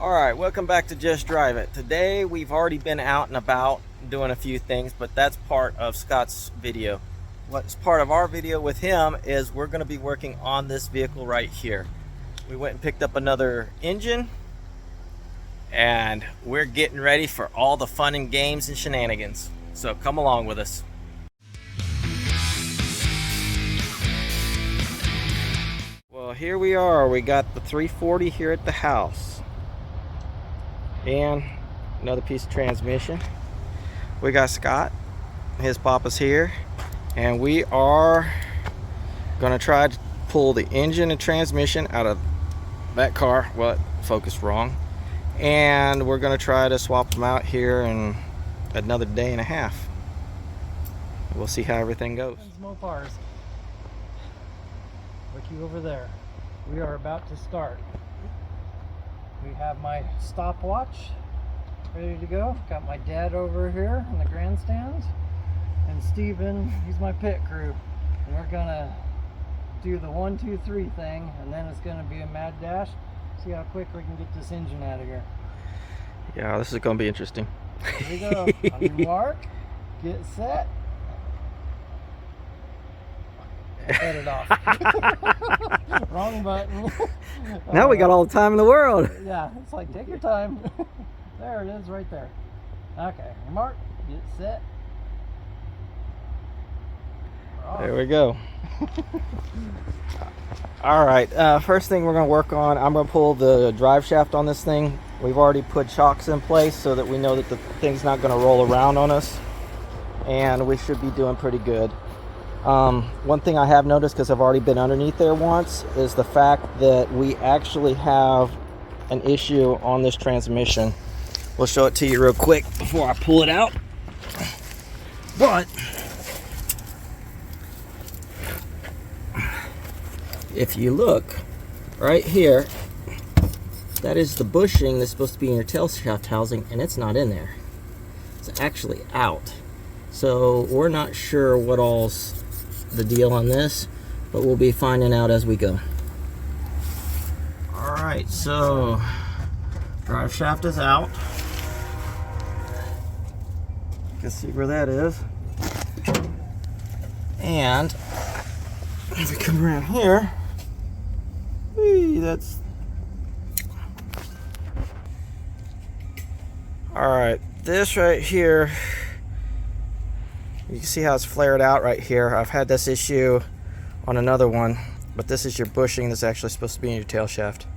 Alright, welcome back to Just Drive It. Today we've already been out and about doing a few things, but that's part of Scott's video. What's part of our video with him is we're going to be working on this vehicle right here. We went and picked up another engine and we're getting ready for all the fun and games and shenanigans. So come along with us. Well, here we are. We got the 340 here at the house. And another piece of transmission. We got Scott, his papa's here, and we are gonna try to pull the engine and transmission out of that car. Well, it focused wrong, and we're gonna try to swap them out here in another day and a half. We'll see how everything goes. Mopars, looky over there. We are about to start. We have my stopwatch ready to go. Got my dad over here in the grandstands, and Steven, he's my pit crew. And we're gonna do the 1, 2, 3 thing, and then it's gonna be a mad dash. See how quick we can get this engine out of here. Yeah, this is gonna be interesting. Here we go. On your mark, get set. Cut it off. Wrong button. Now we got all the time in the world. Yeah, it's like, take your time. There it is, right there. Okay, mark, get set. There we go. All right, first thing we're going to work on, I'm going to pull the drive shaft on this thing. We've already put chocks in place so that we know that the thing's not going to roll around on us, and we should be doing pretty good. One thing I have noticed, because I've already been underneath there once, is the fact that we actually have an issue on this transmission. We'll show it to you real quick before I pull it out. But if you look right here, that is the bushing that's supposed to be in your tail shaft housing, and it's not in there. It's actually out. So we're not sure what all's the deal on this, but we'll be finding out as we go. All right, so drive shaft is out. You can see where that is. And if we come around here, that's all right. This right here, you can see how it's flared out right here. I've had this issue on another one, but this is your bushing that's actually supposed to be in your tail shaft.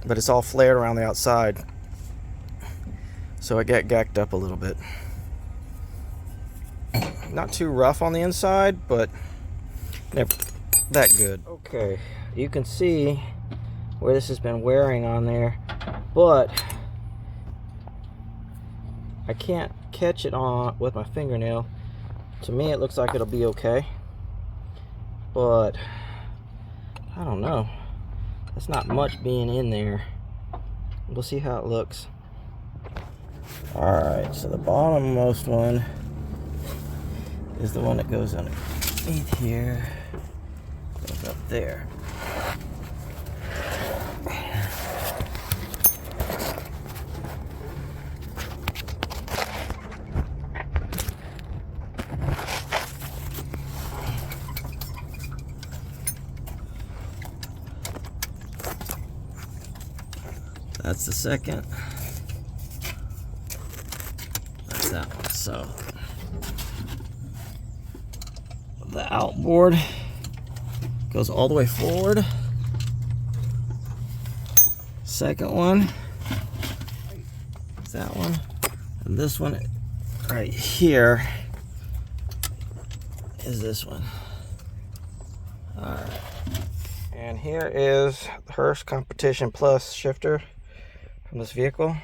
But it's all flared around the outside. So it got gacked up a little bit. Not too rough on the inside, but never that good. Okay, you can see where this has been wearing on there, but I can't catch it on with my fingernail. To me, it looks like it'll be okay, but I don't know. It's not much being in there. We'll see how it looks. Alright, so the bottommost one is the one that goes underneath here. Goes up there. That's the second. That's that one. So the outboard goes all the way forward. Second one is that one. And this one right here is this one. Alright. And here is the Hurst Competition Plus shifter from this vehicle.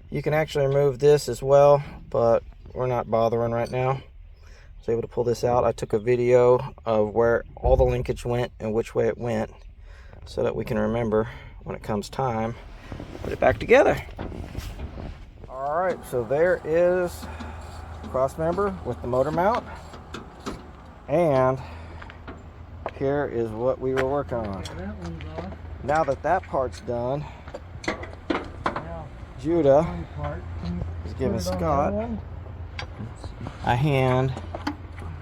You can actually remove this as well, but we're not bothering right now. I was able to pull this out. I took a video of where all the linkage went and which way it went, so that we can remember when it comes time to put it back together. All right, so there is the cross member with the motor mount, and here is what we were working on. That one's off. Now that that part's done, Judah body part. Can you is put giving it on the Scott other one? a hand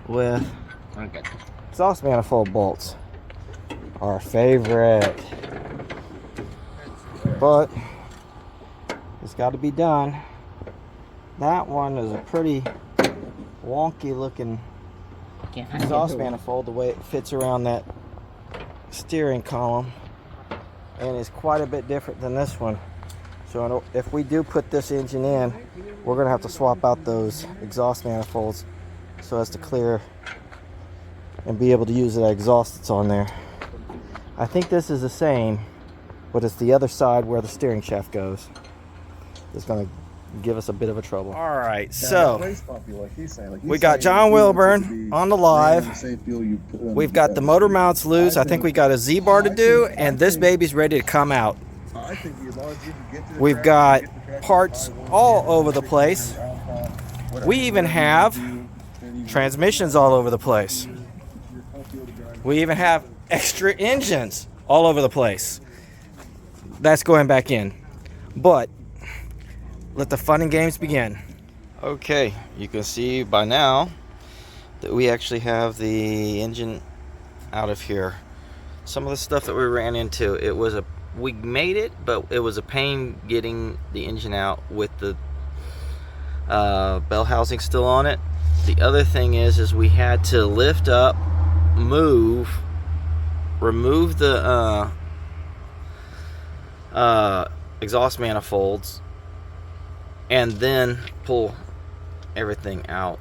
with exhaust manifold bolts. Our favorite. But it's got to be done. That one is a pretty wonky looking exhaust manifold, the way it fits around that steering column, and is quite a bit different than this one. So if we do put this engine in, we're going to have to swap out those exhaust manifolds so as to clear and be able to use that exhaust that's on there. I think this is the same, but it's the other side where the steering shaft goes. It's going to give us a bit of a trouble. All right, so we got John Wilburn on the live. We've got the motor mounts loose. I think we got a Z-bar to do, and this baby's ready to come out. We've got parts all over the place. We even have transmissions all over the place. We even have extra engines all over the place. That's going back in. But let the fun and games begin. Okay, you can see by now that we actually have the engine out of here. Some of the stuff that we ran into, we made it, but it was a pain getting the engine out with the bell housing still on it. The other thing is we had to lift up, remove the exhaust manifolds, and then pull everything out.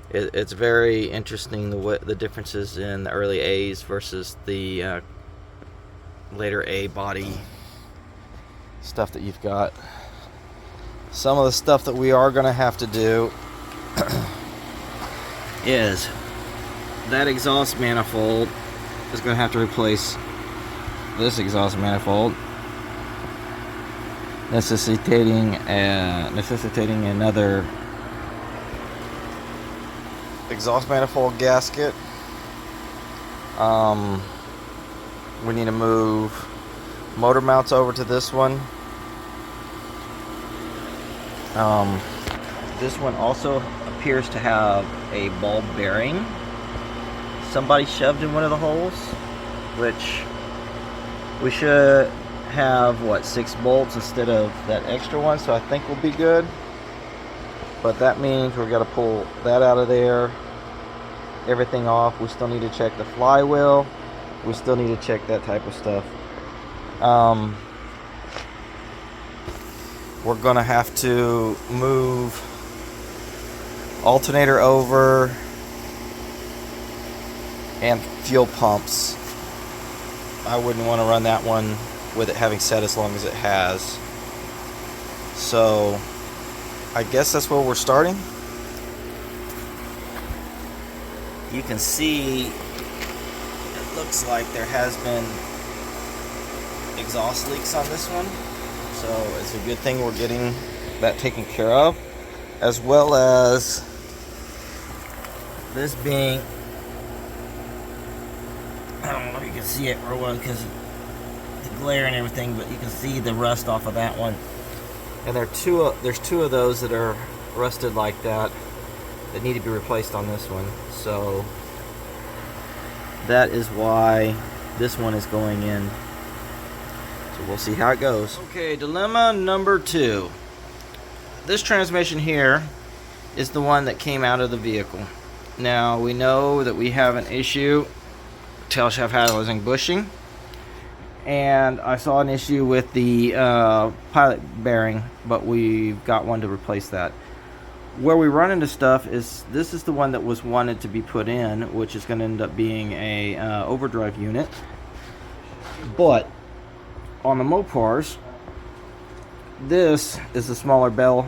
It's very interesting the differences in the early A's versus the later A body stuff that you've got. Some of the stuff that we are going to have to do is that exhaust manifold is going to have to replace this exhaust manifold, necessitating another exhaust manifold gasket. We need to move motor mounts over to this one. This one also appears to have a ball bearing somebody shoved in one of the holes, which we should have 6 bolts instead of that extra one, so I think we'll be good. But that means we've got to pull that out of there, everything off. We still need to check the flywheel. We still need to check that type of stuff. We're gonna have to move alternator over and fuel pumps. I wouldn't want to run that one with it having set as long as it has. So I guess that's where we're starting. You can see it looks like there has been exhaust leaks on this one, so it's a good thing we're getting that taken care of, as well as this being, I don't know if you can see it real well because of the glare and everything, but you can see the rust off of that one. And there's two of those that are rusted like that need to be replaced on this one. So that is why this one is going in. So we'll see how it goes. Okay, dilemma number 2. This transmission here is the one that came out of the vehicle. Now we know that we have an issue, tail shaft housing bushing, and I saw an issue with the pilot bearing, but we've got one to replace that. Where we run into stuff is this is the one that was wanted to be put in, which is going to end up being a overdrive unit. But on the Mopars, this is a smaller bell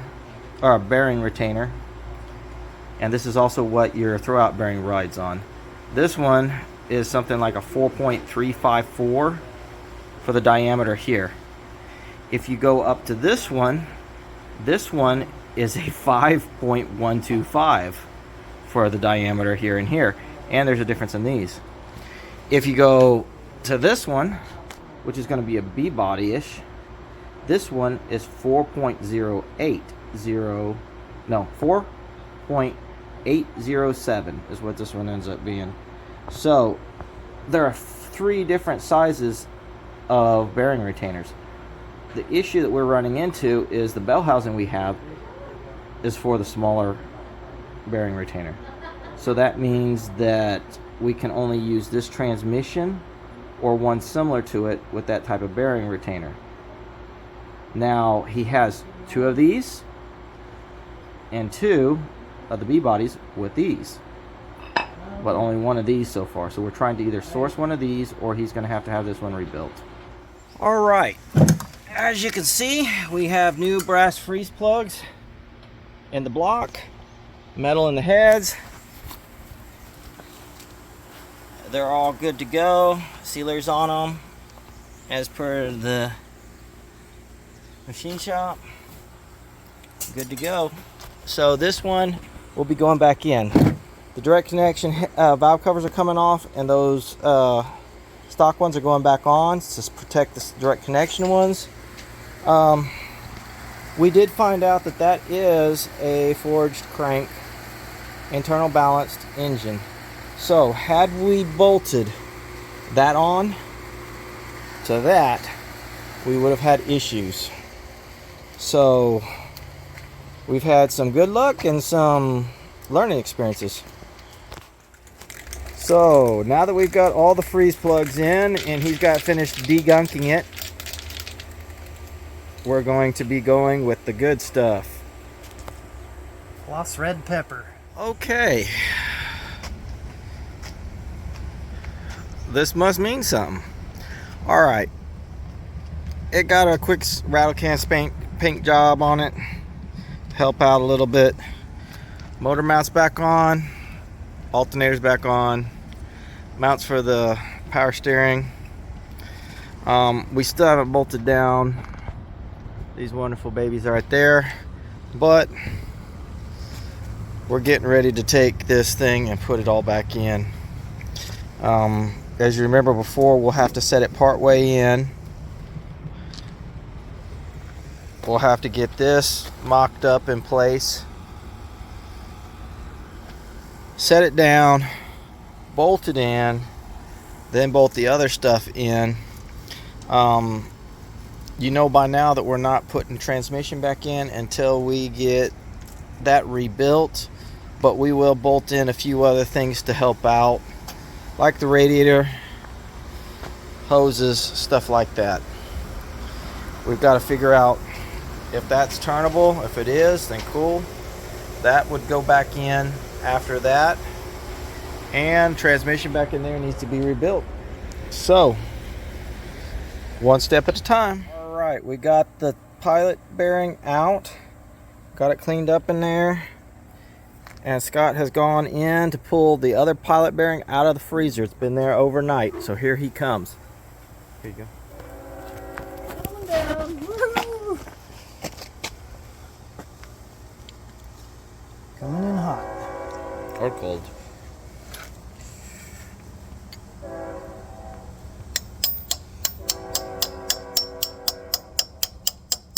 or bearing retainer, and this is also what your throwout bearing rides on. This one is something like a 4.354 for the diameter here. If you go up to this one is a 5.125 for the diameter here and here, and there's a difference in these. If you go to this one, which is going to be a B body-ish, This one is 4.080, no, 4.807 is what this one ends up being. So there are 3 different sizes of bearing retainers. The issue that we're running into is the bell housing we have is for the smaller bearing retainer. So that means that we can only use this transmission or one similar to it with that type of bearing retainer. Now he has 2 of these and 2 of the B bodies with these, but only 1 of these so far. So we're trying to either source 1 of these or he's going to have this one rebuilt. All right, as you can see, we have new brass freeze plugs in the block, metal in the heads. They're all good to go. Sealers on them as per the machine shop. Good to go. So this one will be going back in. The direct connection valve covers are coming off, and those stock ones are going back on to protect the direct connection ones. We did find out that that is a forged crank internal balanced engine. So had we bolted that on to that, we would have had issues. So we've had some good luck and some learning experiences. So now that we've got all the freeze plugs in and he's got finished degunking it, we're going to be going with the good stuff. Plus red pepper. Okay. This must mean something. All right. It got a quick rattle can paint job on it. Help out a little bit. Motor mounts back on. Alternators back on. Mounts for the power steering. We still haven't bolted down these wonderful babies right there, but we're getting ready to take this thing and put it all back in. As you remember before, we'll have to set it part way in. We'll have to get this mocked up in place, set it down, bolt it in, then bolt the other stuff in. You know by now that we're not putting transmission back in until we get that rebuilt, but we will bolt in a few other things to help out, like the radiator, hoses, stuff like that. We've got to figure out if that's turnable. If it is, then cool. That would go back in after that, and transmission back in there needs to be rebuilt. So one step at a time. All right, we got the pilot bearing out, got it cleaned up in there, and Scott has gone in to pull the other pilot bearing out of the freezer. It's been there overnight, so here he comes. Here you go. Coming down. Woo-hoo. Coming in hot. Or cold.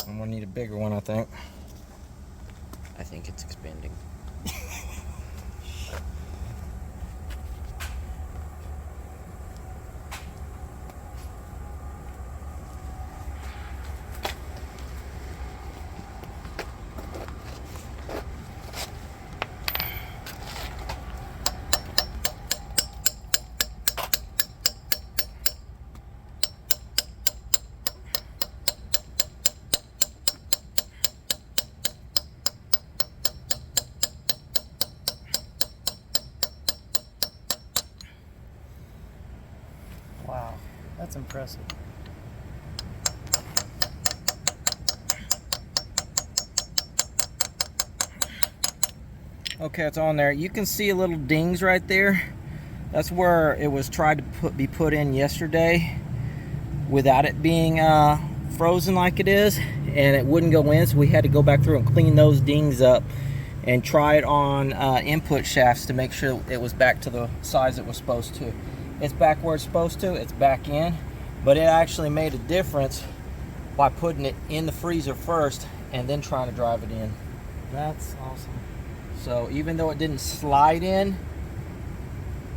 I'm gonna need a bigger one, I think. I think it's expanding. Wow, that's impressive. Okay, it's on there. You can see a little dings right there. That's where it was tried to be put in yesterday without it being frozen like it is, and it wouldn't go in, so we had to go back through and clean those dings up and try it on input shafts to make sure it was back to the size it was supposed to. It's back where it's supposed to, it's back in, but it actually made a difference by putting it in the freezer first and then trying to drive it in. That's awesome. So even though it didn't slide in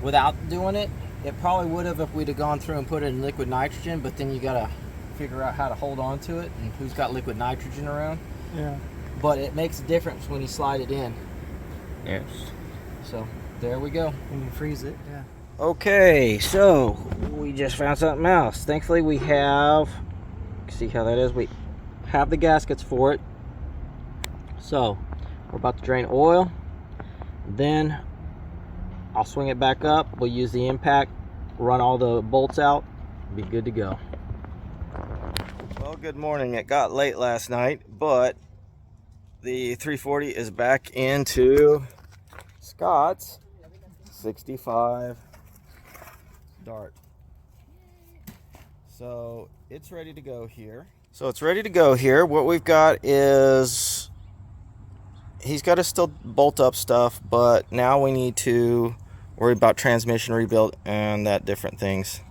without doing it, it probably would have if we'd have gone through and put it in liquid nitrogen, but then you gotta figure out how to hold on to it and who's got liquid nitrogen around. Yeah. But it makes a difference when you slide it in. Yes. So there we go. When you freeze it, yeah. Okay, so we just found something else. Thankfully we have, see how that is, we have the gaskets for it. So we're about to drain oil, then I'll swing it back up. We'll use the impact, run all the bolts out, be good to go. Well, good morning. It got late last night, but the 340 is back into Scott's 65 Dart. So it's ready to go here. What we've got is, he's got to still bolt up stuff, but now we need to worry about transmission rebuild and that different things,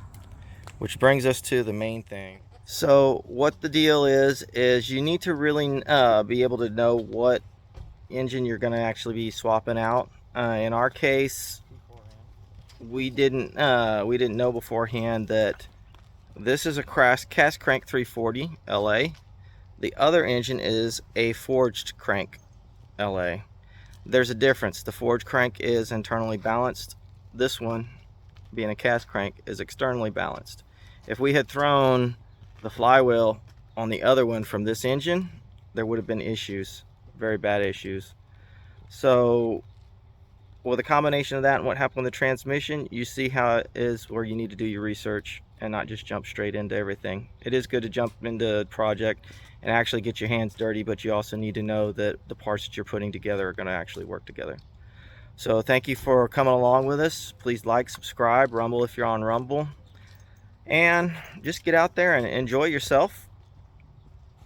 which brings us to the main thing. So what the deal is you need to really be able to know what engine you're going to actually be swapping out. In our case, we didn't know beforehand that this is a cast crank 340 LA. The other engine is a forged crank LA. There's a difference. The forged crank is internally balanced. This one, being a cast crank, is externally balanced. If we had thrown the flywheel on the other one from this engine, there would have been issues, very bad issues. So with a combination of that and what happened with the transmission, you see how it is where you need to do your research and not just jump straight into everything. It is good to jump into a project and actually get your hands dirty, but you also need to know that the parts that you're putting together are going to actually work together. So thank you for coming along with us. Please like, subscribe, Rumble if you're on Rumble, and just get out there and enjoy yourself.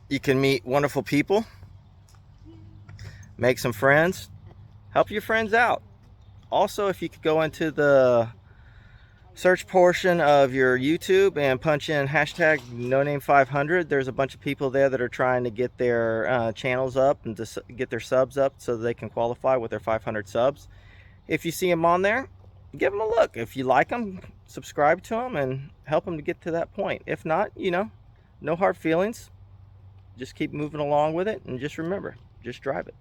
You can meet wonderful people, make some friends, help your friends out. Also, if you could go into the search portion of your YouTube and punch in hashtag NoName500, there's a bunch of people there that are trying to get their channels up and to get their subs up so they can qualify with their 500 subs. If you see them on there, give them a look. If you like them, subscribe to them and help them to get to that point. If not, no hard feelings. Just keep moving along with it, and just remember, just drive it.